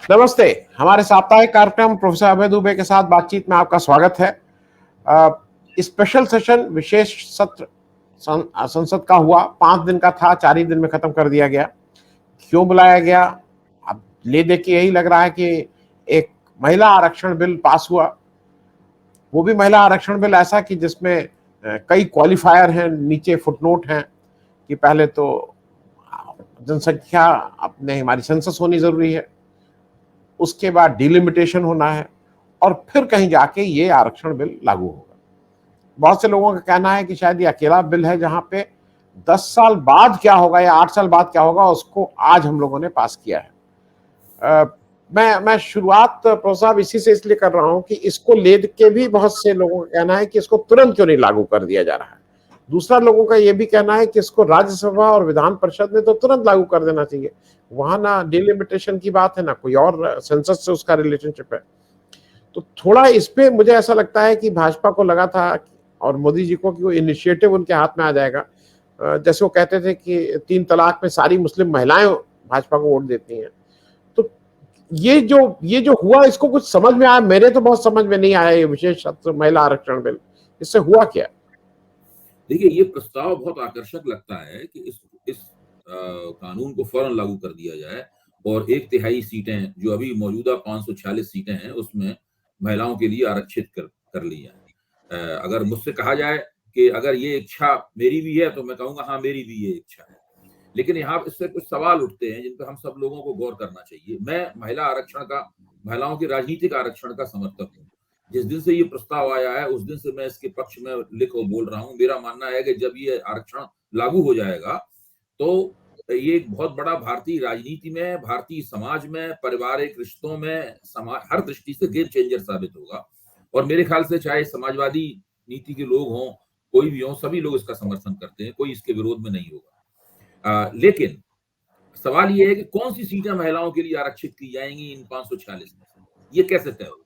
नमस्ते। हमारे साप्ताहिक कार्यक्रम प्रोफेसर अभय दुबे के साथ बातचीत में आपका स्वागत है। अ, स्पेशल सेशन विशेष सत्र संसद का हुआ, 5 दिन का था, 4 ही दिन में खत्म कर दिया गया। क्यों बुलाया गया? अब ले देख के यही लग रहा है कि एक महिला आरक्षण बिल पास हुआ। वो भी महिला आरक्षण बिल ऐसा कि जिसमें कई क्वालिफायर हैं, नीचे फुटनोट हैं कि पहले तो जनसंख्या अपने हमारी सेंसस होनी जरूरी है, उसके बाद डिलिमिटेशन होना है और फिर कहीं जाके ये आरक्षण बिल लागू होगा। बहुत से लोगों का कहना है कि शायद ये अकेला बिल है जहां पे 10 साल बाद क्या होगा या 8 साल बाद क्या होगा उसको आज हम लोगों ने पास किया है। अ, मैं शुरुआत प्रोफेसर साहब इसी से इसलिए कर रहा हूं कि इसको लेकर के भी बहुत से लोगों का कहना है कि इसको तुरंत क्यों नहीं लागू कर दिया जा रहा है। दूसरा लोगों का यह भी कहना है कि इसको राज्यसभा और विधान परिषद में तो तुरंत लागू कर देना चाहिए। वहां ना डिलिमिटेशन की बात है, ना कोई और सेंसस से उसका रिलेशनशिप है। तो थोड़ा इस पे मुझे ऐसा लगता है कि भाजपा को लगा था और मोदी जी को कि वो इनिशिएटिव उनके हाथ में आ जाएगा। जैसे वो कहते थे कि 3 तलाक में सारी मुस्लिम महिलाएं भाजपा को वोट देती हैं। तो ये जो हुआ, इसको कुछ समझ में आया? मेरे तो बहुत समझ में नहीं आया ये विशेष सत्र महिला आरक्षण बिल। इससे हुआ क्या? देखिए, ये प्रस्ताव बहुत आकर्षक लगता है कि इस कानून को फौरन लागू कर दिया जाए और 1/3 सीटें जो अभी मौजूदा 546 सीटें हैं उसमें महिलाओं के लिए आरक्षित कर ली जाए। अगर मुझसे कहा जाए कि अगर ये इच्छा मेरी भी है तो मैं कहूंगा हाँ, मेरी भी ये इच्छा है। लेकिन यहाँ इससे कुछ सवाल उठते हैं जिन पर हम सब लोगों को गौर करना चाहिए। मैं महिलाओं के राजनीतिक आरक्षण का समर्थक हूँ। जिस दिन से ये प्रस्ताव आया है उस दिन से मैं इसके पक्ष में लिख और बोल रहा हूँ। मेरा मानना है कि जब ये आरक्षण लागू हो जाएगा तो ये एक बहुत बड़ा भारतीय राजनीति में, भारतीय समाज में, पारिवारिक रिश्तों में, समाज हर दृष्टि से गेम चेंजर साबित होगा। और मेरे ख्याल से चाहे समाजवादी नीति के लोग हों, कोई भी हो, सभी लोग इसका समर्थन करते हैं, कोई इसके विरोध में नहीं होगा। लेकिन सवाल ये है कि कौन सी सीटें महिलाओं के लिए आरक्षित की जाएंगी इन 546 में से, ये कैसे तय होगा?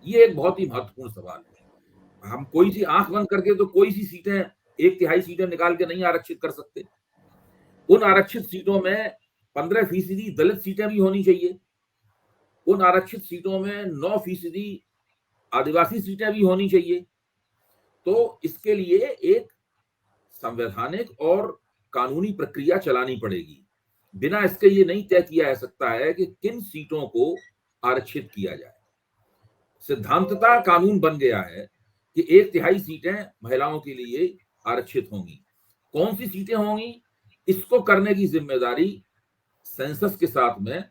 ये एक बहुत ही महत्वपूर्ण सवाल है। हम कोई सी आंख बंद करके तो कोई सी सीटें, 1/3 सीटें निकाल के नहीं आरक्षित कर सकते। उन आरक्षित सीटों में 15% दलित सीटें भी होनी चाहिए। उन आरक्षित सीटों में 9% आदिवासी सीटें भी होनी चाहिए। तो इसके लिए एक संवैधानिक और कानूनी प्रक्रिया चलानी पड़ेगी। बिना इसके ये नहीं तय किया जा सकता है कि किन सीटों को आरक्षित किया जाए। सिद्धांततः कानून बन गया है कि 1/3 सीटें महिलाओं के लिए आरक्षित होंगी। कौन सी सीटें होंगी, इसको करने की जिम्मेदारी सेंसस के साथ में,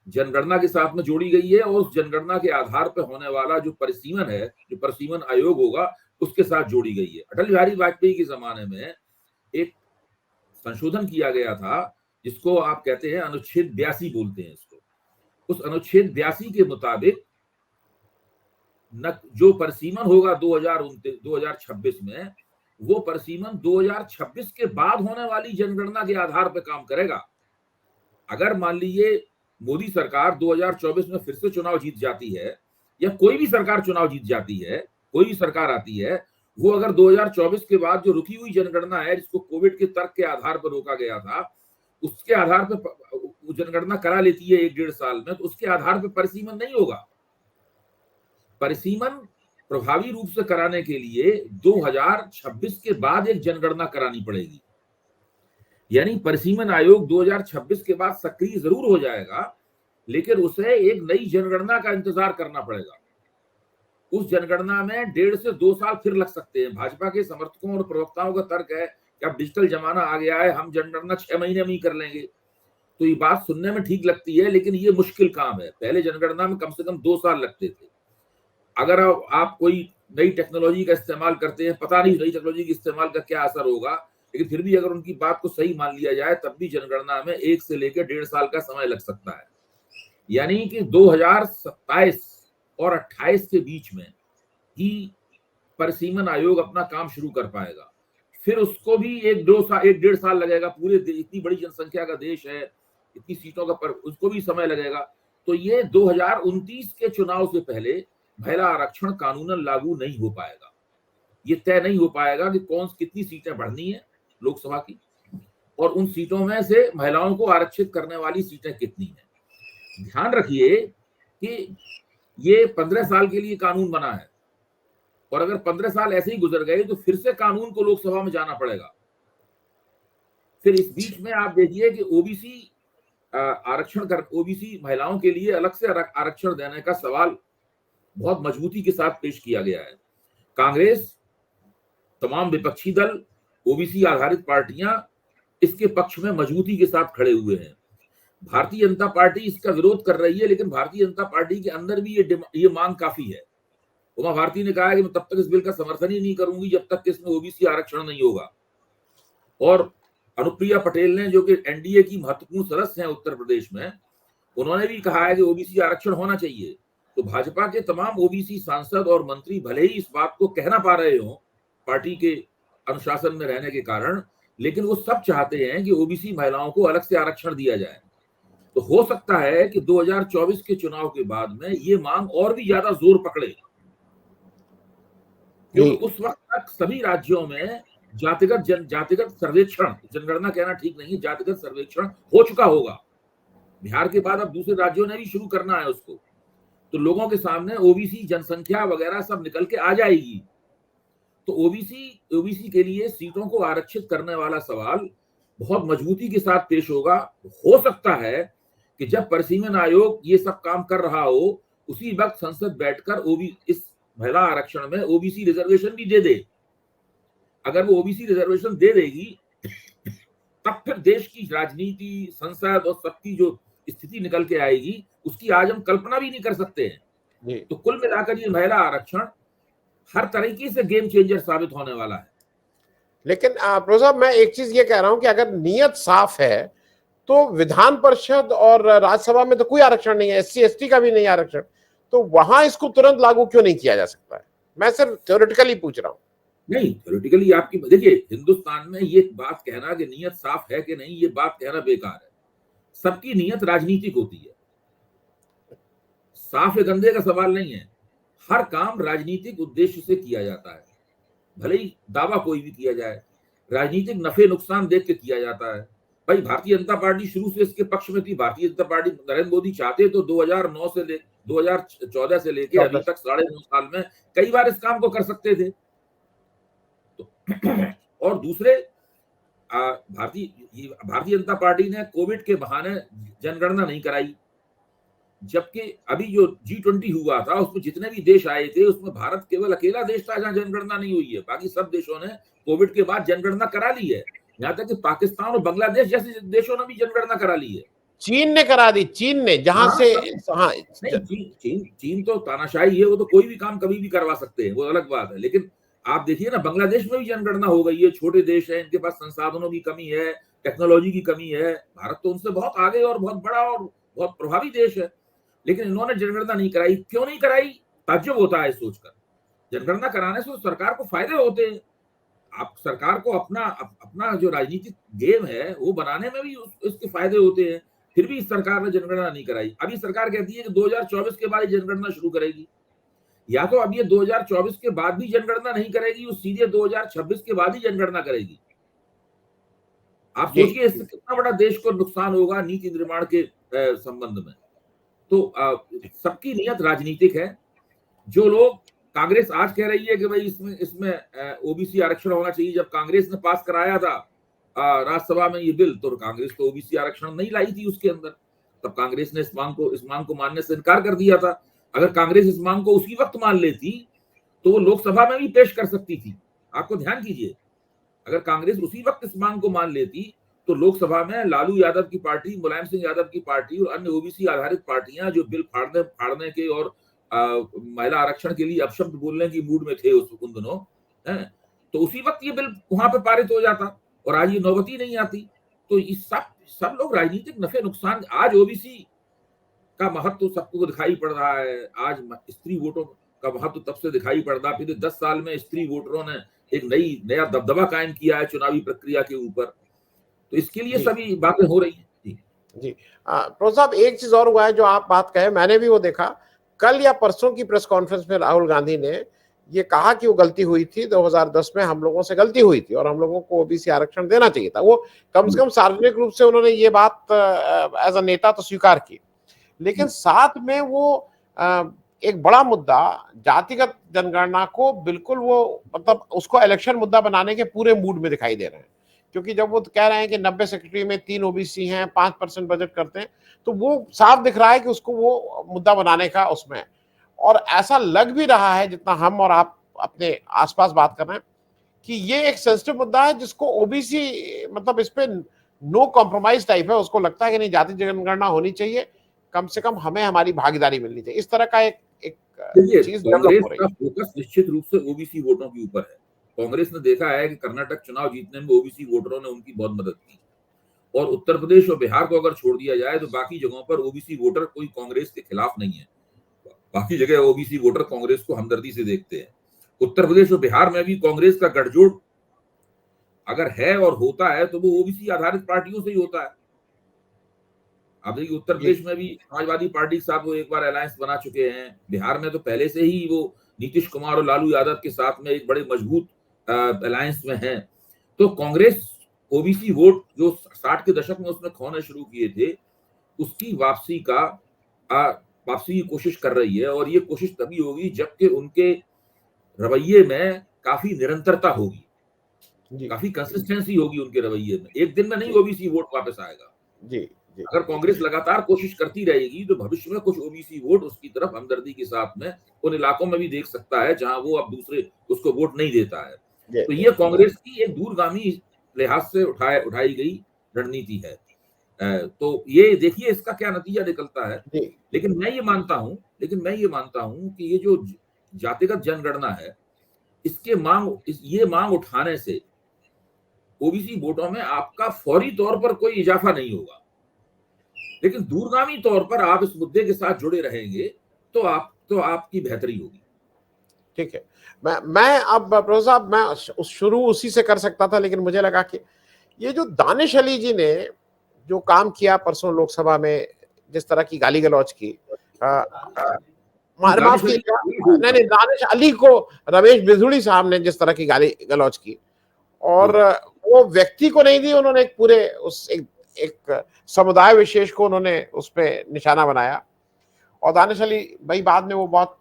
जनगणना के साथ में जोड़ी गई है और उस जनगणना के आधार पर होने वाला जो परिसीमन है, जो परिसीमन आयोग होगा, उसके साथ जोड़ी गई है। अटल बिहारी वाजपेयी के जमाने में एक संशोधन किया गया था जिसको आप कहते हैं अनुच्छेद 82 बोलते हैं इसको। उस अनुच्छेद 82 के मुताबिक न जो परिसीमन होगा 2026 में, वो परिसीमन 2026 के बाद होने वाली जनगणना के आधार पर काम करेगा। अगर मान लीजिए मोदी सरकार 2024 में फिर से चुनाव जीत जाती है या कोई भी सरकार चुनाव जीत जाती है, कोई भी सरकार आती है, वो अगर 2024 के बाद जो रुकी हुई जनगणना है जिसको कोविड के तर्क के आधार पर रोका गया था, उसके आधार पर जनगणना करा लेती है 1-1.5 साल में, तो उसके आधार पर परिसीमन नहीं होगा। परिसीमन प्रभावी रूप से कराने के लिए 2026 के बाद एक जनगणना करानी पड़ेगी। यानी परिसीमन आयोग 2026 के बाद सक्रिय जरूर हो जाएगा, लेकिन उसे एक नई जनगणना का इंतजार करना पड़ेगा। उस जनगणना में 1.5 से 2 साल फिर लग सकते हैं। भाजपा के समर्थकों और प्रवक्ताओं का तर्क है कि अब डिजिटल जमाना आ गया है, हम जनगणना 6 महीने में ही कर लेंगे। तो ये बात सुनने में ठीक लगती है, लेकिन ये मुश्किल काम है। पहले जनगणना में कम से कम 2 साल लगते थे। अगर आप कोई नई टेक्नोलॉजी का इस्तेमाल करते हैं, पता नहीं नई टेक्नोलॉजी के इस्तेमाल का क्या असर होगा, लेकिन फिर भी अगर उनकी बात को सही मान लिया जाए तब भी जनगणना में 1 से लेकर 1.5 साल का समय लग सकता है। यानी कि 2027 और 28 के बीच में ही परिसीमन आयोग अपना काम शुरू कर पाएगा। फिर उसको भी 1-1.5 साल लगेगा। पूरे इतनी बड़ी जनसंख्या का देश है, इतनी सीटों का, पर उसको भी समय लगेगा। तो ये 2029 के चुनाव से पहले महिला आरक्षण कानूनन लागू नहीं हो पाएगा। ये तय नहीं हो पाएगा कि कितनी सीटें बढ़नी है लोकसभा की और उन सीटों में से महिलाओं को आरक्षित करने वाली सीटें कितनी हैं। ध्यान रखिए कि ये 15 साल के लिए कानून बना है और अगर 15 साल ऐसे ही गुजर गए तो फिर से कानून को लोकसभा में जाना पड़ेगा। फिर इस बीच में आप देखिए कि ओबीसी आरक्षण कर ओबीसी महिलाओं के लिए अलग से आरक्षण देने का सवाल बहुत मजबूती के साथ पेश किया गया है। कांग्रेस, तमाम विपक्षी दल, ओबीसी आधारित पार्टियां इसके पक्ष में मजबूती के साथ खड़े हुए हैं। भारतीय जनता पार्टी इसका विरोध कर रही है, लेकिन भारतीय जनता पार्टी के अंदर भी ये मांग काफी है। उमा भारती ने कहा है कि मैं तब तक इस बिल का समर्थन ही नहीं करूंगी जब तक कि इसमें ओबीसी आरक्षण नहीं होगा। और अनुप्रिया पटेल ने, जो कि एनडीए की महत्वपूर्ण सदस्य हैं उत्तर प्रदेश में, उन्होंने भी कहा है कि ओबीसी आरक्षण होना चाहिए। तो भाजपा के तमाम ओबीसी सांसद और मंत्री भले ही इस बात को कह ना पा रहे हो पार्टी के अनुशासन में रहने के कारण, लेकिन वो सब चाहते हैं कि ओबीसी महिलाओं को अलग से आरक्षण दिया जाए। तो हो सकता है कि 2024 के चुनाव के बाद में ये मांग और भी ज्यादा जोर पकड़े, क्योंकि उस वक्त तक सभी राज्यों में जातिगत सर्वेक्षण, जनगणना कहना ठीक नहीं, जातिगत सर्वेक्षण हो चुका होगा। बिहार के बाद अब दूसरे राज्यों ने भी शुरू करना है उसको, तो लोगों के सामने ओबीसी जनसंख्या वगैरह सब निकल के आ जाएगी। तो ओबीसी के लिए सीटों को आरक्षित करने वाला सवाल बहुत मजबूती के साथ पेश होगा। हो सकता है कि जब परिसीमन आयोग ये सब काम कर रहा हो, उसी वक्त संसद बैठकर इस महिला आरक्षण में ओबीसी रिजर्वेशन भी दे दे। अगर वो ओबीसी रिजर्वेशन दे देगी तब फिर देश की राजनीति, संसद और सबकी जो स्थिति निकल के आएगी, उसकी आज हम कल्पना भी नहीं कर सकते हैं। तो कुल मिलाकर ये महिला आरक्षण हर तरीके से गेम चेंजर साबित होने वाला है। लेकिन प्रो साहब, मैं एक चीज ये कह रहा हूं कि अगर नीयत साफ है तो विधान परिषद और राज्यसभा में तो कोई आरक्षण नहीं है, एससी एसटी का भी नहीं आरक्षण, तो वहां इसको तुरंत लागू क्यों नहीं किया जा सकता है? मैं सिर्फ थ्योरेटिकली पूछ रहा हूं। नहीं, थ्योरेटिकली आपकी, देखिए, हिंदुस्तान में ये बात कहना कि नीयत साफ है कि नहीं, ये बात कहना बेकार है। सबकी नीयत राजनीतिक होती है, साफ या गंदे का सवाल नहीं है। हर काम राजनीतिक उद्देश्य से किया जाता है, भले ही दावा कोई भी किया जाए, राजनीतिक नफे नुकसान देख के किया जाता है। भाई, भारतीय जनता पार्टी शुरू से इसके पक्ष में थी। भारतीय जनता पार्टी, नरेंद्र मोदी चाहते तो 2014 से लेके अभी तक 9.5 साल में कई बार इस काम को कर सकते थे। और दूसरे, भारतीय जनता पार्टी ने कोविड के बहाने जनगणना नहीं कराई, जबकि अभी जो G20 हुआ था उसमें जितने भी देश आए थे उसमें भारत केवल अकेला देश था जहां जनगणना नहीं हुई है। बाकी सब देशों ने कोविड के बाद जनगणना करा ली है। यहाँ तक कि पाकिस्तान और बांग्लादेश जैसे देशों ने भी जनगणना करा ली है। चीन ने करा दी, चीन ने, जहां से नहीं, चीन तो तानाशाही है, वो तो कोई भी काम कभी भी करवा सकते हैं, वो अलग बात है। लेकिन आप देखिए ना, बांग्लादेश में भी जनगणना हो गई है। छोटे देश है, इनके पास संसाधनों की कमी है, टेक्नोलॉजी की कमी है। भारत तो उनसे बहुत आगे और बहुत बड़ा और बहुत प्रभावी देश है, लेकिन इन्होंने जनगणना नहीं कराई। क्यों नहीं कराई? ताज्जुब होता है सोचकर। जनगणना कराने से सरकार को फायदे होते हैं। आप सरकार को अपना जो राजनीतिक गेम है वो बनाने में भी उसके फायदे होते हैं। फिर भी सरकार ने जनगणना नहीं कराई। अभी सरकार कहती है कि 2024 के बाद जनगणना शुरू करेगी। या तो अब ये 2024 के बाद भी जनगणना नहीं करेगी, वो सीधे 2026 के बाद ही जनगणना करेगी। आप सोचिए इससे कितना बड़ा देश को नुकसान होगा नीति निर्माण के संबंध में। तो सबकी नियत राजनीतिक है। जो लोग, कांग्रेस आज कह रही है कि भाई इसमें ओबीसी आरक्षण होना चाहिए, जब कांग्रेस ने पास कराया था राज्यसभा में ये बिल, तो कांग्रेस तो ओबीसी आरक्षण नहीं लाई थी उसके अंदर। तब कांग्रेस ने इस मांग को मानने से इनकार कर दिया था। अगर कांग्रेस इस मांग को उसी वक्त मान लेती तो वो लोकसभा में भी पेश कर सकती थी। आपको ध्यान कीजिए, अगर कांग्रेस उसी वक्त इस मांग को मान लेती तो लोकसभा में लालू यादव की पार्टी, मुलायम सिंह यादव की पार्टी और अन्य ओबीसी आधारित पार्टियां जो बिल फाड़ने के और महिला आरक्षण के लिए अपशब्द बोलने की मूड में थे उन दिनों, तो उसी वक्त ये बिल वहां पे पारित हो जाता और आज ये नौबत ही नहीं आती। तो ये सब लोग राजनीतिक नफे नुकसान। आज ओबीसी का महत्व सबको दिखाई पड़ रहा है। आज स्त्री वोटों का महत्व तब से दिखाई पड़ रहा है। पिछले 10 साल में स्त्री वोटरों ने एक नया दबदबा कायम किया है चुनावी प्रक्रिया के ऊपर। तो इसके लिए सभी बातें हो रही हैं। जी प्रो साहब, एक चीज और हुआ है जो आप बात कहे, मैंने भी वो देखा। कल या परसों की प्रेस कॉन्फ्रेंस में राहुल गांधी ने ये कहा कि वो गलती हुई थी, 2010 में हम लोगों से गलती हुई थी और हम लोगों को ओबीसी आरक्षण देना चाहिए था। वो कम से कम सार्वजनिक रूप से उन्होंने ये बात एज अ नेता तो स्वीकार की। लेकिन साथ में वो एक बड़ा मुद्दा जातिगत जनगणना को बिल्कुल वो मतलब उसको इलेक्शन मुद्दा बनाने के पूरे मूड में दिखाई दे रहे हैं, क्योंकि जब वो कह रहे हैं कि 90 सेक्रेटरी में 3 ओबीसी हैं, 5% बजट करते हैं, तो वो साफ दिख रहा है कि उसको वो मुद्दा बनाने का उसमें है। और ऐसा लग भी रहा है, जितना हम और आप अपने आसपास बात कर रहे हैं, कि ये एक सेंसिटिव मुद्दा है जिसको ओबीसी मतलब इस पे नो कॉम्प्रोमाइज टाइप है। उसको लगता है कि नहीं, जाति जनगणना होनी चाहिए, कम से कम हमें हमारी भागीदारी मिलनी चाहिए। इस तरह का एक एक देखिए, चीज डेवलप कांग्रेस हो रही का है। फोकस निश्चित रूप से ओबीसी वोटों के ऊपर है। कांग्रेस ने देखा है कि कर्नाटक चुनाव जीतने में ओबीसी वोटरों ने उनकी बहुत मदद की, और उत्तर प्रदेश और बिहार को अगर छोड़ दिया जाए तो बाकी जगहों पर ओबीसी वोटर कोई कांग्रेस के खिलाफ नहीं है। बाकी जगह ओबीसी वोटर कांग्रेस को हमदर्दी से देखते हैं। उत्तर प्रदेश और बिहार में भी कांग्रेस का गठजोड़ अगर है और होता है तो वो ओबीसी आधारित पार्टियों से ही होता है। आप देखिए, उत्तर जी प्रदेश में भी समाजवादी पार्टी के साथ वो एक बार अलायंस बना चुके हैं। बिहार में तो पहले से ही वो नीतीश कुमार और लालू यादव के साथ में एक बड़े मजबूत अलायंस में है। तो कांग्रेस ओबीसी वोट जो 60 के दशक में उसने खोने शुरू किए थे, उसकी वापसी की कोशिश कर रही है, और ये कोशिश तभी होगी जबकि उनके रवैये में काफी निरंतरता होगी, जी काफी कंसिस्टेंसी होगी उनके रवैये में। एक दिन में नहीं जी ओबीसी वोट वापस आएगा। जी जी अगर जी कांग्रेस लगातार कोशिश करती रहेगी तो भविष्य में कुछ ओबीसी वोट उसकी तरफ हमदर्दी के साथ में उन इलाकों में भी देख सकता है जहां वो अब दूसरे उसको वोट नहीं देता है। जी तो जी ये कांग्रेस की एक दूरगामी लिहाज से उठाई गई रणनीति है। तो ये देखिए इसका क्या नतीजा निकलता है। जी लेकिन मैं ये मानता हूं कि ये जो जातिगत जनगणना है, ये मांग उठाने से ओबीसी वोटों में आपका फौरी तौर पर कोई इजाफा नहीं होगा, लेकिन दूरगामी तौर पर आप इस मुद्दे के साथ जुड़े रहेंगे तो आपकी बेहतरी होगी। ठीक है। मैं अब प्रोफेसर साहब, मैं शुरू उसी से कर सकता था, लेकिन मुझे लगा कि ये जो दानिश अली जी ने जो काम किया परसों लोकसभा में, जिस तरह की गाली गलौज की, माफ दानिश अली कीजिएगा, नहीं नहीं, दानिश अली को रमेश बिधूड़ी साहब ने जिस तरह की गाली गलौज की, और वो व्यक्ति को नहीं दी, उन्होंने एक पूरे उस एक समुदाय विशेष को उन्होंने उस पे निशाना बनाया। और दानिश अली भाई बाद में वो बहुत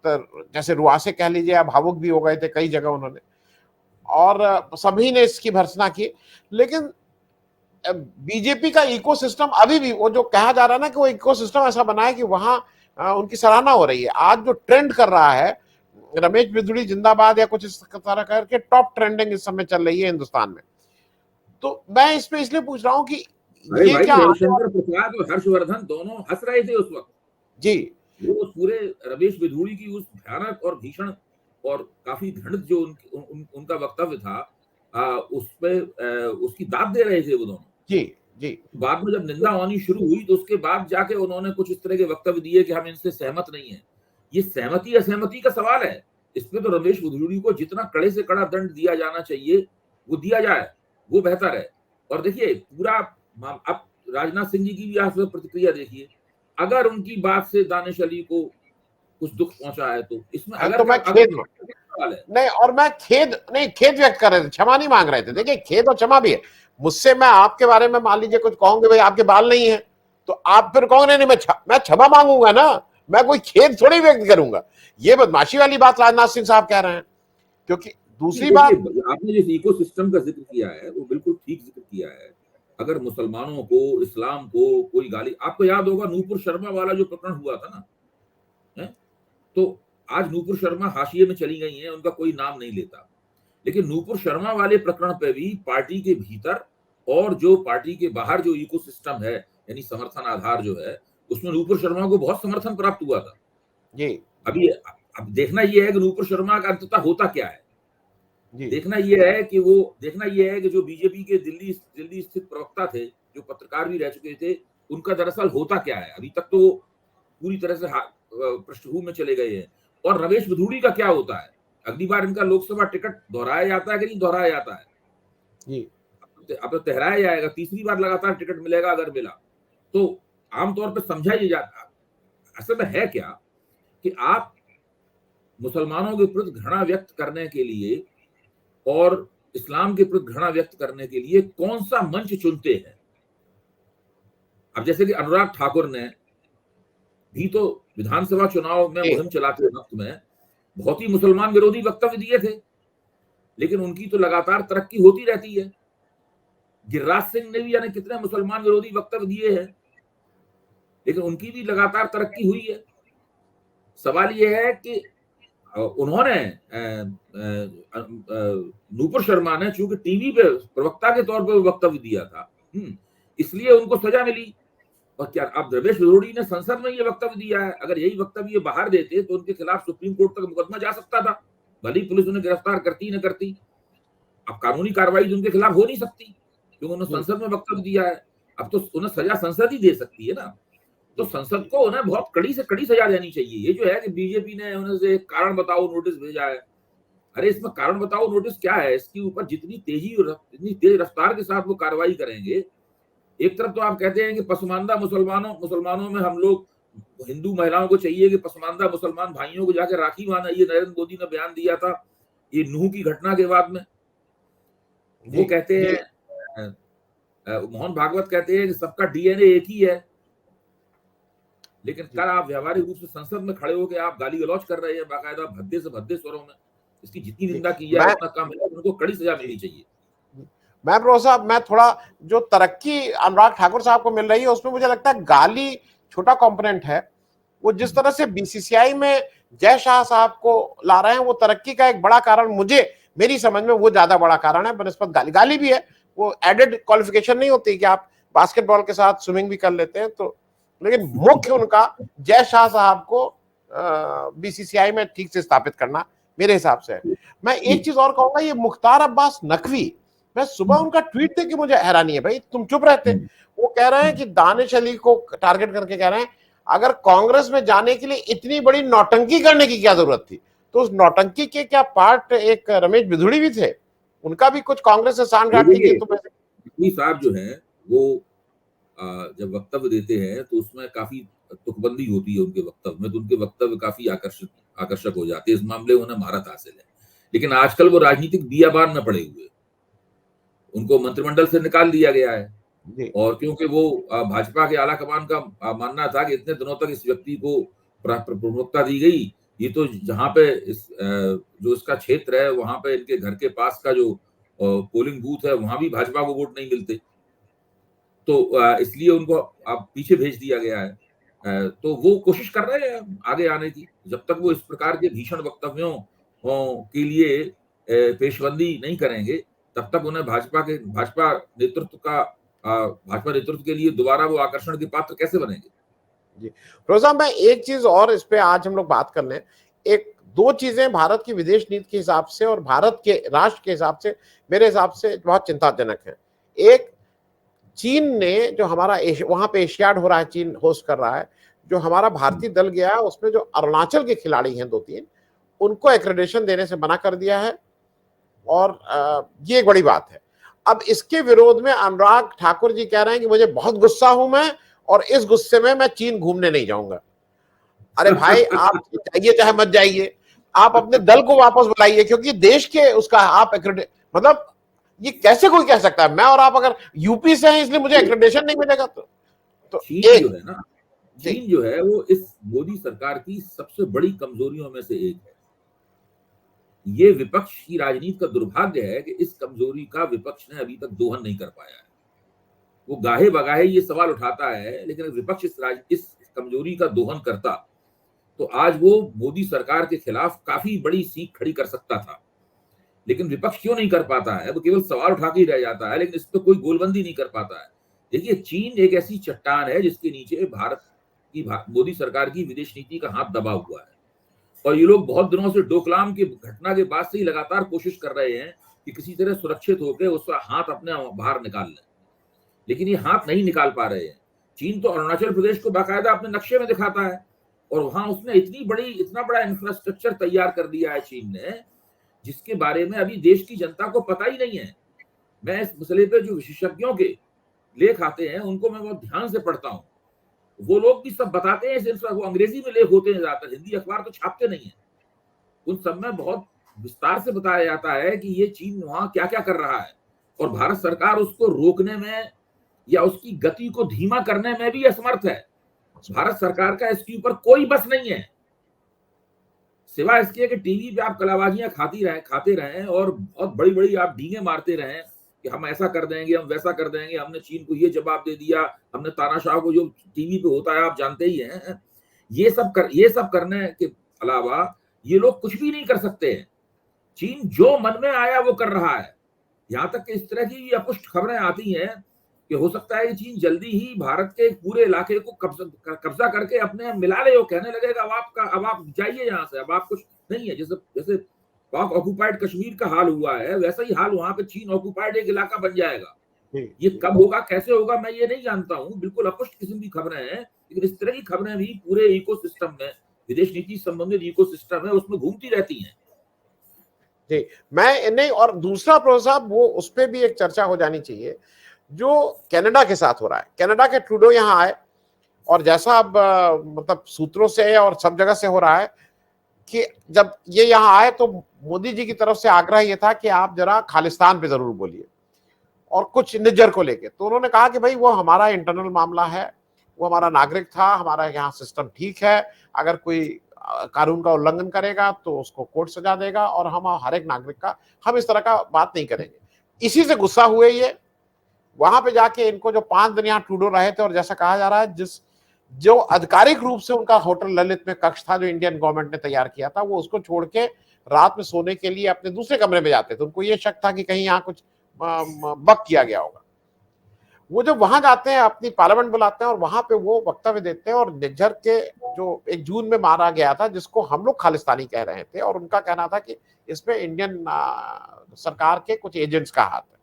जैसे रुआसे कह लीजिए या भावुक भी हो गए थे कई जगह उन्होंने, और सभी ने इसकी भर्त्सना की। लेकिन बीजेपी का इकोसिस्टम अभी भी, वो जो कहा जा रहा है ना कि वो इकोसिस्टम ऐसा बना है कि वहां उनकी सराहना हो रही है। आज जो ट्रेंड कर रहा है, रमेश बिधूड़ी जिंदाबाद या कुछ इस तरह करके टॉप ट्रेंडिंग इस समय चल रही है हिंदुस्तान में। तो मैं इस पे इसलिए पूछ रहा हूं कि अरे ये भाई, क्या रविशंकर प्रसाद और हर्षवर्धन दोनों हंस रहे थे उस वक्त। जी वो उस पूरे रमेश बिधूड़ी की उस भयानक और भीषण और काफी घृणित जो उनका वक्तव्य था, उस पे उसकी दाद दे रहे थे वो दोनों। जी जी बाद में जब निंदा होनी शुरू हुई तो उसके बाद जाके उन्होंने कुछ इस तरह के वक्तव्य दिए कि हम इनसे सहमत नहीं है। ये सहमति असहमति का सवाल है। इसमें तो रमेश बिधूड़ी को जितना कड़े से कड़ा दंड दिया जाना चाहिए वो दिया जाए, वो बेहतर है। और देखिए पूरा अब राजनाथ सिंह जी की भी आप प्रतिक्रिया देखिए। अगर उनकी बात से दानिश अली को कुछ दुख पहुंचा है तो इसमें तो मैं खेद सवाल है। नहीं, और मैं खेद व्यक्त कर रहे थे, क्षमा नहीं मांग रहे थे। देखिए, खेद और क्षमा भी है। मुझसे मैं आपके बारे में मान लीजिए कुछ कहूंगे, भाई आपके बाल नहीं है, तो आप फिर कहोगे नहीं, मैं क्षमा मांगूंगा ना, मैं कोई खेद थोड़ी व्यक्त करूंगा। ये बदमाशी वाली बात राजनाथ सिंह साहब कह रहे हैं। क्योंकि दूसरी देखिए, बात, आपने जिस इकोसिस्टम का जिक्र किया है वो बिल्कुल ठीक जिक्र किया है। अगर मुसलमानों को, इस्लाम को कोई गाली, आपको याद होगा नूपुर शर्मा वाला जो प्रकरण हुआ था ना, है? तो आज नूपुर शर्मा हाशिए में चली गई हैं, उनका कोई नाम नहीं लेता। लेकिन नूपुर शर्मा वाले प्रकरण पे भी पार्टी के भीतर और जो पार्टी के बाहर जो इकोसिस्टम है, यानी समर्थन आधार जो है, उसमें नूपुर शर्मा को बहुत समर्थन प्राप्त हुआ था। जी अभी अब देखना यह है कि नूपुर शर्मा का अंततः होता क्या है। जी देखना यह है कि जो बीजेपी के दिल्ली स्थित प्रवक्ता थे, जो पत्रकार भी रह चुके थे, उनका दरअसल होता क्या है। अभी तक तो पूरी तरह से पृष्ठभूमि में चले गए हैं। और रमेश बिधूड़ी का क्या होता है, अगली बार इनका लोकसभा टिकट दोहराया जाता है कि नहीं दोहराया जाता है। जी अब तो ठहराया जाएगा, तीसरी बार लगातार टिकट मिलेगा अगर मिला तो। आमतौर पर समझा ये जाता, असल में है क्या कि आप मुसलमानों के प्रति घृणा व्यक्त करने के लिए और इस्लाम के प्रति घृणा व्यक्त करने के लिए कौन सा मंच चुनते हैं। अब जैसे कि अनुराग ठाकुर ने भी तो विधानसभा चुनाव में जी। मुहिम चलाते वक्त में बहुत ही मुसलमान विरोधी वक्तव्य दिए थे, लेकिन उनकी तो लगातार तरक्की होती रहती है। गिरिराज सिंह ने भी यानी कितने मुसलमान विरोधी वक्तव्य दिए हैं, लेकिन उनकी भी लगातार तरक्की हुई है। सवाल यह है कि उन्होंने नूपुर शर्मा ने चूंकि टीवी पे प्रवक्ता के तौर पर वक्तव्य दिया था, इसलिए उनको सजा मिली। और क्या अब रमेश विरोड़ी ने संसद में ये वक्तव्य दिया है, अगर यही वक्तव्य ये बाहर देते तो उनके खिलाफ सुप्रीम कोर्ट तक मुकदमा जा सकता था, भले ही पुलिस उन्हें गिरफ्तार करती न करती। अब कानूनी कार्रवाई तो उनके खिलाफ हो नहीं सकती क्योंकि उन्होंने संसद में वक्तव्य दिया है। अब तो उन्हें सजा संसद ही दे सकती है ना, तो संसद को उन्हें बहुत कड़ी से कड़ी सजा देनी चाहिए। ये जो है कि बीजेपी ने उन्हें से कारण बताओ नोटिस भेजा है, अरे इसमें कारण बताओ नोटिस क्या है? इसके ऊपर जितनी तेजी और जितनी तेज रफ्तार के साथ वो कार्रवाई करेंगे। एक तरफ तो आप कहते हैं कि पसमानदा मुसलमानों में हम लोग हिंदू महिलाओं को चाहिए कि पसमानदा मुसलमान भाइयों को जाकर राखी बांधा, ये नरेंद्र मोदी ने बयान दिया था ये नूह की घटना के बाद में। वो कहते हैं मोहन भागवत कहते हैं कि सबका डीएनए एक ही है, लेकिन कल आप व्यावहारिक रूप से संसद में खड़े होकर आप गाली गलौज कर रहे हैं बाकायदा भद्दे से भद्दे स्वरों में। इसकी जितनी निंदा की जाए उतना कम है, उनको कड़ी सजा मिलनी चाहिए। मैं प्रोफेसर साहब, मैं थोड़ा जो तरक्की अनुराग ठाकुर साहब को मिल रही है उसमें मुझे लगता है गाली छोटा कंपोनेंट है। वो जिस तरह से बीसीसीआई में जय शाह साहब को ला रहे हैं वो तरक्की का एक बड़ा कारण, मुझे मेरी समझ में वो ज्यादा बड़ा कारण है बनस्पत गाली। गाली भी है, वो एडेड क्वालिफिकेशन नहीं होती कि आप बास्केटबॉल के साथ स्विमिंग भी कर लेते हैं तो, लेकिन मुख्य उनका जय शाह साहब को बीसीसीआई में ठीक से स्थापित करना मेरे हिसाब से है। मैं एक चीज और कहूंगा, ये मुख्तार अब्बास नकवी, मैं सुबह उनका ट्वीट थे कि मुझे हैरानी है, भाई तुम चुप रहते। वो कह रहे हैं कि दानिश अली को टारगेट करके कह रहे हैं अगर कांग्रेस में जाने के लिए इतनी बड़ी नौटंकी करने की क्या जरूरत थी? तो उस नौटंकी के क्या पार्ट एक रमेश बिधूड़ी भी थे, उनका भी कुछ कांग्रेस से सांठगांठ थी कि बिधूड़ी साहब जो है वो जब वक्तव्य देते हैं तो उसमें काफी तुकबंदी होती है उनके वक्तव्य में, तो उनके वक्तव्य काफी आकर्षक हो जाते हैं। इस मामले में उन्हें महारत हासिल है, लेकिन आजकल वो राजनीतिक बियाबान में पड़े हुए, उनको मंत्रिमंडल से निकाल दिया गया है। और क्योंकि वो भाजपा के आला कमान का मानना था कि इतने दिनों तक इस व्यक्ति को प्रमुखता दी गई, ये तो जहां पे जो इसका क्षेत्र है वहां पे इनके घर के पास का जो पोलिंग बूथ है वहां भी भाजपा को वोट नहीं मिलते, तो इसलिए उनको अब पीछे भेज दिया गया है। तो वो कोशिश कर रहे हैं आगे आने की, जब तक वो इस प्रकार के भीषण वक्तव्यों के लिए पेशबंदी नहीं करेंगे तब तक उन्हें भाजपा नेतृत्व के लिए दोबारा वो आकर्षण के पात्र कैसे बनेंगे? जी रोजा, मैं एक चीज और इस पे आज हम लोग बात कर लें। एक दो चीजें भारत की विदेश नीति के हिसाब से और भारत के राष्ट्र के हिसाब से मेरे हिसाब से बहुत चिंताजनक है। एक, चीन ने जो हमारा वहां पे एशियाड हो रहा है, चीन होस्ट कर रहा है, जो हमारा भारतीय दल गया है उसमें जो अरुणाचल के खिलाड़ी हैं 2-3, उनको एक्रेडिटेशन देने से मना कर दिया है और ये एक बड़ी बात है। अब इसके विरोध में अनुराग ठाकुर जी कह रहे हैं कि मुझे बहुत गुस्सा हूं मैं और इस गुस्से में मैं चीन घूमने नहीं जाऊंगा। अरे भाई, आप जाइए चाहे मत जाइए, आप अपने दल को वापस बुलाइए, क्योंकि देश के उसका आप मतलब ये कैसे कोई कह सकता है मैं और आप अगर यूपी से हैं इसलिए मुझे एक्रेडिटेशन नहीं मिलेगा? तो चीन जो है ना, चीन जो है वो इस मोदी सरकार की सबसे बड़ी कमजोरियों में से एक है। ये विपक्ष की राजनीति का दुर्भाग्य है कि इस कमजोरी का विपक्ष ने अभी तक दोहन नहीं कर पाया है। वो गाहे बगाहे ये सवाल उठाता है, लेकिन विपक्ष इस कमजोरी का दोहन करता तो आज वो मोदी सरकार के खिलाफ काफी बड़ी सीख खड़ी कर सकता था। लेकिन विपक्ष क्यों नहीं कर पाता है? वो केवल सवाल उठा के ही रह जाता है, लेकिन इस पर कोई गोलबंदी नहीं कर पाता है। देखिए, चीन एक ऐसी चट्टान है जिसके नीचे भारत की मोदी सरकार की विदेश नीति का हाथ दबा हुआ है, और ये लोग बहुत दिनों से डोकलाम की घटना के बाद से ही लगातार कोशिश कर रहे हैं कि किसी तरह सुरक्षित होकर उसका हाथ अपने बाहर निकाल लें, लेकिन ये हाथ नहीं निकाल पा रहे हैं। चीन तो अरुणाचल प्रदेश को बाकायदा अपने नक्शे में दिखाता है, और वहां उसने इतना बड़ा इंफ्रास्ट्रक्चर तैयार कर दिया है चीन ने, जिसके बारे में अभी देश की जनता को पता ही नहीं है। मैं इस मसले पे जो विशेषज्ञों के लेख आते हैं उनको मैं बहुत ध्यान से पढ़ता हूँ, वो लोग भी सब बताते हैं, सिर्फ वो अंग्रेजी में लेख होते हैं, ज्यादातर हिंदी अखबार तो छापते नहीं है। उन सब में बहुत विस्तार से बताया जाता है कि ये चीन वहां क्या क्या कर रहा है, और भारत सरकार उसको रोकने में या उसकी गति को धीमा करने में भी असमर्थ है। भारत सरकार का इसके ऊपर कोई बस नहीं है, सिवाय इसके कि टीवी पे आप कलाबाजियां खाते रहें और बहुत बड़ी बड़ी आप डींगे मारते रहें कि हम ऐसा कर देंगे, हम वैसा कर देंगे, हमने चीन को ये जवाब दे दिया, हमने तानाशाह को, जो टीवी पे होता है आप जानते ही हैं। ये सब करने के अलावा ये लोग कुछ भी नहीं कर सकते हैं। चीन जो मन में आया वो कर रहा है। यहां तक कि इस तरह की अपुष्ट खबरें आती हैं कि हो सकता है कि चीन जल्दी ही भारत के पूरे इलाके को कब्जा करके अपने मिला ले, वो कहने लगेगा अब आप जाइए यहाँ से, अब आप कुछ नहीं है। जैसे जैसे पाक ऑक्युपाइड कश्मीर का हाल हुआ है, वैसा ही हाल वहां पे चीन ऑक्युपाइड एक इलाका बन जाएगा। ये कब होगा, कैसे होगा, मैं ये नहीं जानता हूँ। बिल्कुल अपुष्ट किस्म की खबरें हैं, लेकिन इस तरह की खबरें भी पूरे इकोसिस्टम में, विदेश नीति संबंधित इकोसिस्टम है, उसमें घूमती रहती हैं। जी, मैं नहीं, और दूसरा प्रोफेसर साहब, वो उस पर भी एक चर्चा हो जानी चाहिए जो कनाडा के साथ हो रहा है। कनाडा के ट्रूडो यहाँ आए, और जैसा अब मतलब सूत्रों से और सब जगह से हो रहा है कि जब ये यहाँ आए तो मोदी जी की तरफ से आग्रह ये था कि आप जरा खालिस्तान पे जरूर बोलिए और कुछ निज्जर को लेके। तो उन्होंने कहा कि भाई वो हमारा इंटरनल मामला है, वो हमारा नागरिक था, हमारा यहाँ सिस्टम ठीक है, अगर कोई कानून का उल्लंघन करेगा तो उसको कोर्ट सजा देगा, और हम हर एक नागरिक का, हम इस तरह का बात नहीं करेंगे। इसी से गुस्सा हुए ये वहां पे जाके इनको जो 5 दिन यहाँ ट्रूडो रहे थे, और जैसा कहा जा रहा है जो आधिकारिक रूप से उनका होटल ललित में कक्ष था जो इंडियन गवर्नमेंट ने तैयार किया था, वो उसको छोड़ के रात में सोने के लिए अपने दूसरे कमरे में जाते थे। उनको ये शक था कि कहीं यहाँ कुछ बक किया गया होगा। वो जब वहां जाते हैं, अपनी पार्लियामेंट बुलाते हैं और वहां पे वो वक्तव्य देते हैं, और निज्जर के जो एक जून में मारा गया था जिसको हम लोग खालिस्तानी कह रहे थे, और उनका कहना था कि इसमें इंडियन सरकार के कुछ एजेंट्स का हाथ है,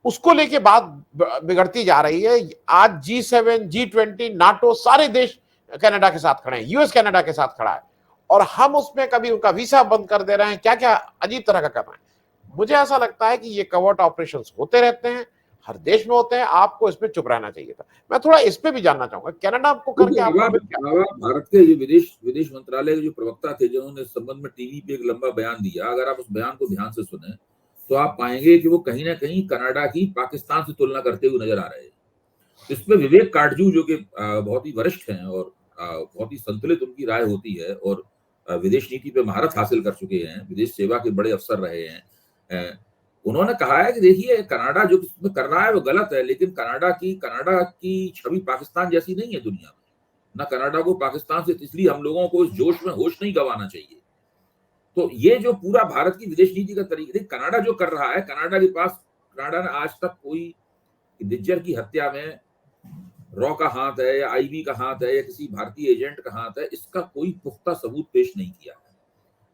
उसको लेके बात बिगड़ती जा रही है। आज G7, G20, नाटो, सारे देश कनाडा के साथ खड़े हैं, यूएस कनाडा के साथ खड़ा है, और हम उसमें कभी उनका वीसा बंद कर दे रहे हैं, क्या क्या अजीब तरह का कर रहे हैं। मुझे ऐसा लगता है कि ये कवर्ट ऑपरेशंस होते रहते हैं, हर देश में होते हैं, आपको इसमें चुप रहना चाहिए था। मैं थोड़ा इस पे भी जानना चाहूंगा, कनाडा को करके आपको भारत के जो विदेश मंत्रालय के जो प्रवक्ता थे, जिन्होंने इस संबंध में टीवी पे एक लंबा बयान दिया, अगर आप उस बयान को ध्यान से सुने तो आप पाएंगे कि वो कहीं ना कहीं कनाडा की पाकिस्तान से तुलना करते हुए नजर आ रहे हैं। इसमें विवेक काटजू, जो कि बहुत ही वरिष्ठ हैं और बहुत ही संतुलित उनकी राय होती है, और विदेश नीति पे महारत हासिल कर चुके हैं, विदेश सेवा के बड़े अफसर रहे हैं, उन्होंने कहा है कि देखिए कनाडा जो कर रहा है वो गलत है, लेकिन कनाडा की छवि पाकिस्तान जैसी नहीं है दुनिया में। ना कनाडा को पाकिस्तान से, इसलिए हम लोगों को इस जोश में होश नहीं गंवाना चाहिए। तो ये जो पूरा भारत की विदेश नीति का तरीका, कनाडा जो कर रहा है, कनाडा ने आज तक कोई निज्जर की हत्या में रॉ का हाथ है या आईबी का हाथ है या किसी भारतीय एजेंट का हाथ है, इसका कोई पुख्ता सबूत पेश नहीं किया है।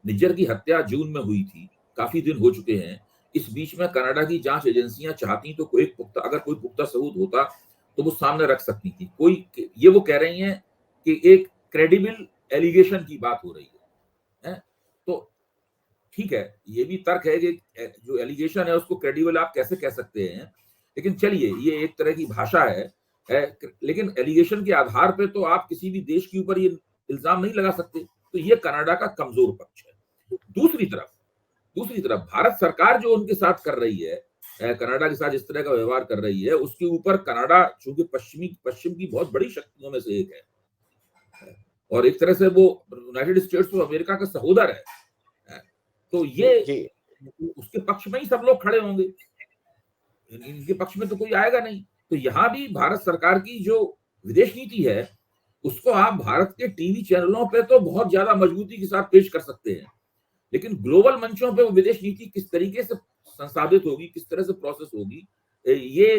निज्जर की हत्या जून में हुई थी, काफी दिन हो चुके हैं। इस बीच में कनाडा की जांच एजेंसियां चाहती तो अगर कोई पुख्ता सबूत होता तो वो सामने रख सकती थी। ये वो कह रही हैं कि एक क्रेडिबल एलिगेशन की बात हो रही है, तो ठीक है, ये भी तर्क है कि जो एलिगेशन है उसको क्रेडिबल आप कैसे कह सकते हैं, लेकिन चलिए, ये एक तरह की भाषा है, लेकिन एलिगेशन के आधार पे तो आप किसी भी देश के ऊपर ये इल्जाम नहीं लगा सकते। तो ये कनाडा का कमजोर पक्ष है। दूसरी तरफ भारत सरकार जो उनके साथ कर रही है, कनाडा के साथ इस तरह का व्यवहार कर रही है, उसके ऊपर कनाडा चूंकि पश्चिम की बहुत बड़ी शक्तियों में से एक है, और एक तरह से वो यूनाइटेड स्टेट्स ऑफ अमेरिका का सहोदर है, तो ये उसके पक्ष में ही सब लोग खड़े होंगे, इनके पक्ष में तो कोई आएगा नहीं। तो यहाँ भी भारत सरकार की जो विदेश नीति है, उसको आप भारत के टीवी चैनलों पे तो बहुत ज्यादा मजबूती के साथ पेश कर सकते हैं, लेकिन ग्लोबल मंचों पे वो विदेश नीति किस तरीके से संसाधित होगी, किस तरह से प्रोसेस होगी, ये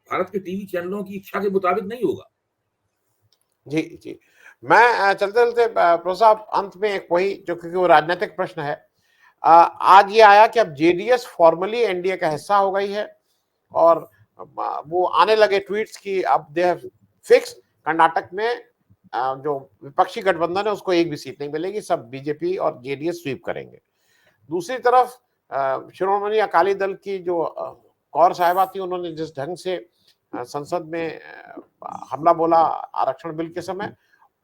भारत के टीवी चैनलों की इच्छा के मुताबिक नहीं होगा। जी, मैं चलते प्रोफेसर अंत में एक वही जो, क्योंकि वो राजनीतिक प्रश्न है, आज ये आया कि अब जेडीएस फॉर्मली एनडीए का हिस्सा हो गई है, और वो आने लगे ट्वीट्स की अब दे हैव फिक्स कर्नाटक में जो विपक्षी गठबंधन है उसको एक भी सीट नहीं मिलेगी, सब बीजेपी और जेडीएस स्वीप करेंगे। दूसरी तरफ शिरोमणि अकाली दल की जो कौर साहिबा थी, उन्होंने जिस ढंग से संसद में हमला बोला आरक्षण बिल के समय,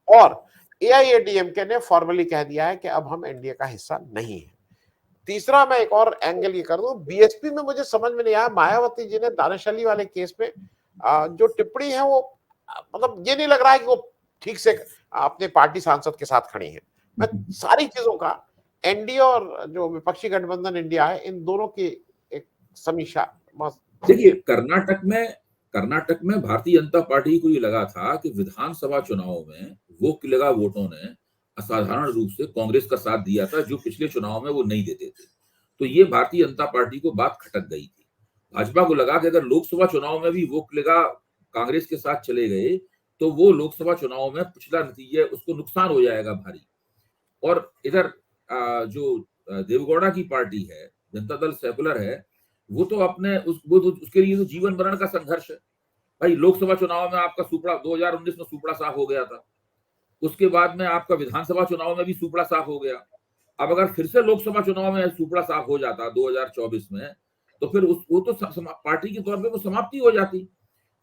और एआईएडीएमके ने फॉर्मली कह दिया है कि अब हम एनडीए का हिस्सा नहीं है। तीसरा, मैं एक और एंगल ये कर दूं, बीएसपी में मुझे समझ में नहीं आया, मायावती जी ने दानिश अली वाले केस में जो टिप्पणी है वो, मतलब ये नहीं लग रहा है कि वो ठीक से अपने पार्टी सांसद के साथ खड़ी हैं। मैं सारी चीजों का एनडीए और जो विपक्षी गठबंधन इंडिया है, इन दोनों की एक समीक्षा बस। देखिए, कर्नाटक में भारतीय जनता पार्टी को ये लगा था कि विधानसभा चुनाव में वो लगा वोटों ने असाधारण रूप से कांग्रेस का साथ दिया था, जो पिछले चुनाव में वो नहीं देते थे। तो ये भारतीय जनता पार्टी को बात खटक गई थी। भाजपा को लगा कि अगर लोकसभा चुनाव में भी वो लगा कांग्रेस के साथ चले गए तो वो लोकसभा चुनाव में पिछला नतीजा उसको नुकसान हो जाएगा भारी। और इधर जो देवगौड़ा की पार्टी है, जनता दल सेकुलर है, वो तो उसके लिए तो जीवन मरण का संघर्ष है भाई। लोकसभा चुनाव में आपका सुपड़ा 2019 में सुपड़ा साफ हो गया था, उसके बाद में आपका विधानसभा चुनाव में भी सुपड़ा साफ हो गया। अब अगर फिर से लोकसभा चुनाव में सुपड़ा साफ हो जाता 2024 में, तो फिर वो तो पार्टी के तौर पे वो समाप्ति हो जाती।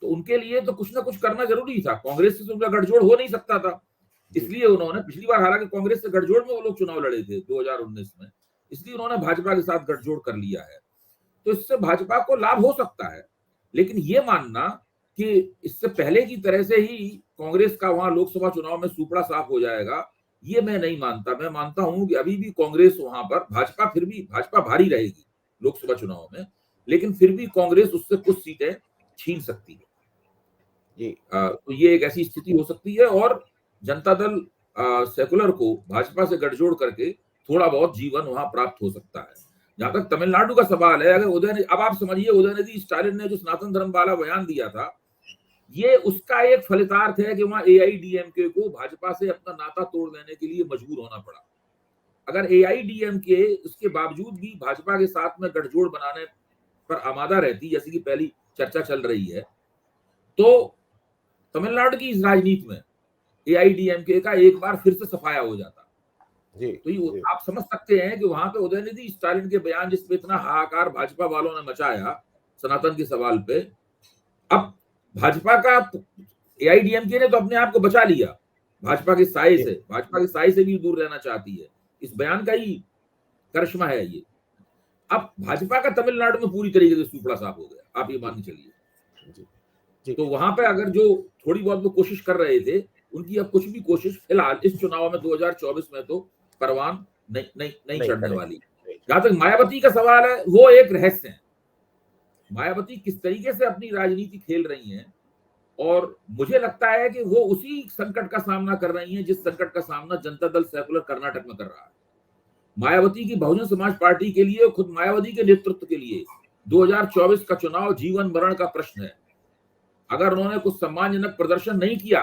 तो उनके लिए तो कुछ ना कुछ करना जरूरी था। कांग्रेस से उनका गठजोड़ हो नहीं सकता था, इसलिए उन्होंने पिछली बार, हालांकि कांग्रेस से गठजोड़ में वो लोग चुनाव लड़े थे 2019 में, इसलिए उन्होंने भाजपा के साथ गठजोड़ कर लिया है। तो इससे भाजपा को लाभ हो सकता है, लेकिन ये मानना कि इससे पहले की तरह से ही कांग्रेस का वहां लोकसभा चुनाव में सुपड़ा साफ हो जाएगा, ये मैं नहीं मानता। मैं मानता हूं कि अभी भी कांग्रेस वहां पर भाजपा भारी रहेगी लोकसभा चुनाव में, लेकिन फिर भी कांग्रेस उससे कुछ सीटें छीन सकती है जी। तो ये एक ऐसी स्थिति हो सकती है, और जनता दल सेकुलर को भाजपा से गठजोड़ करके थोड़ा बहुत जीवन वहां प्राप्त हो सकता है। जहां तक तमिलनाडु का सवाल है, अगर अब आप समझिए, उदयनिधि स्टालिन ने जो सनातन धर्म वाला बयान दिया था, ये उसका एक फलितार्थ है कि वहां एआईडीएमके को भाजपा से अपना नाता तोड़ देने के लिए मजबूर होना पड़ा। अगर एआईडीएमके इसके बावजूद भी भाजपा के साथ में गठजोड़ बनाने पर आमादा रहती, जैसे कि पहली चर्चा चल रही है, तो तमिलनाडु की इस राजनीति में एआईडीएमके का एक बार फिर से सफाया हो जाता। तो ये आप समझ सकते हैं कि वहां पे उदयनिधि स्टालिन के बयान, जिसपे इतना हाहाकार भाजपा वालों ने मचाया सनातन के सवाल पे, अब भाजपा का एआईडीएमके ने तो अपने आप को बचा लिया भाजपा के साए से भी दूर रहना चाहती है। इस बयान का ही करिश्मा है ये। अब भाजपा का तमिलनाडु में पूरी तरीके से सुपड़ा साफ हो गया, आप ये मान चलिए। तो वहां पे अगर जो थोड़ी बहुत वो कोशिश कर रहे थे, उनकी अब कुछ भी कोशिश फिलहाल इस चुनाव में 2024 में तो परवान नहीं चढ़ने वाली। जहां तक मायावती का सवाल है, वो एक रहस्य है। मायावती किस तरीके से अपनी राजनीति खेल रही हैं, और मुझे लगता है कि वो उसी संकट का सामना कर रही हैं जिस संकट का सामना जनता दल सेकुलर कर्नाटक में कर रहा है। मायावती की बहुजन समाज पार्टी के लिए, खुद मायावती के नेतृत्व के लिए 2024 का चुनाव जीवन मरण का प्रश्न है। अगर उन्होंने कुछ सम्मानजनक प्रदर्शन नहीं किया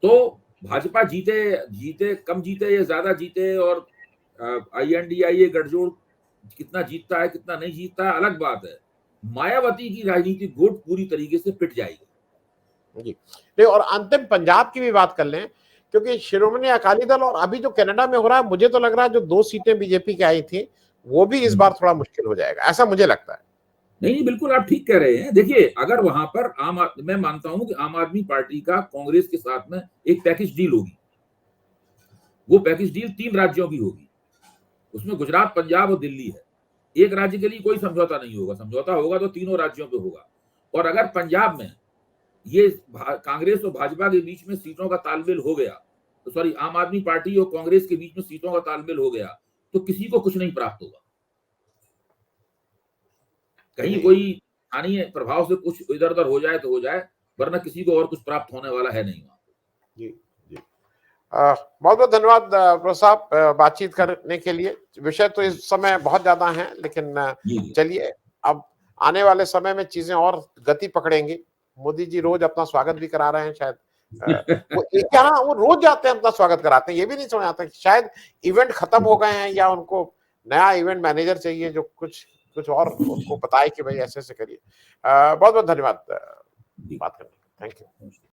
तो भाजपा जीते कम जीते या ज्यादा जीते, और आईएनडीआईए गठजोड़ कितना जीतता है कितना नहीं जीतता है अलग बात है, मायावती की राजनीतिक गुट पूरी तरीके से पिट जाएगी जी। नहीं, और अंतिम पंजाब की भी बात कर लें, क्योंकि शिरोमणि अकाली दल और अभी जो कनाडा में हो रहा है, मुझे तो लग रहा है जो 2 सीटें बीजेपी की आई थी, वो भी इस बार थोड़ा मुश्किल हो जाएगा, ऐसा मुझे लगता है। नहीं, बिल्कुल आप ठीक कह रहे हैं। देखिए, अगर वहां पर मैं मानता हूं कि आम आदमी पार्टी का कांग्रेस के साथ में एक पैकेज डील होगी। वो पैकेज डील 3 राज्यों की होगी, उसमें गुजरात, पंजाब और दिल्ली है। एक राज्य के लिए कोई समझौता नहीं होगा, समझौता होगा तो तीनों राज्यों पे होगा। और अगर पंजाब में ये कांग्रेस और भाजपा के बीच में सीटों का तालमेल हो गया, तो सॉरी, आम आदमी पार्टी और कांग्रेस के बीच में सीटों का तालमेल हो गया, तो किसी को कुछ नहीं प्राप्त होगा। कहीं कोई स्थानीय प्रभाव से कुछ इधर उधर हो जाए तो हो जाए, वरना किसी को और कुछ प्राप्त होने वाला है नहीं वहां। जी। बहुत बहुत धन्यवाद प्रोफेसर साहब बातचीत करने के लिए। विषय तो इस समय बहुत ज्यादा हैं, लेकिन चलिए अब आने वाले समय में चीजें और गति पकड़ेंगी। मोदी जी रोज अपना स्वागत भी करा रहे हैं शायद। वो रोज जाते हैं अपना स्वागत कराते हैं, ये भी नहीं समझ आता शायद इवेंट खत्म हो गए हैं, या उनको नया इवेंट मैनेजर चाहिए जो कुछ और उनको बताए कि भाई ऐसे करिए। बहुत बहुत धन्यवाद बात करने। Thank you.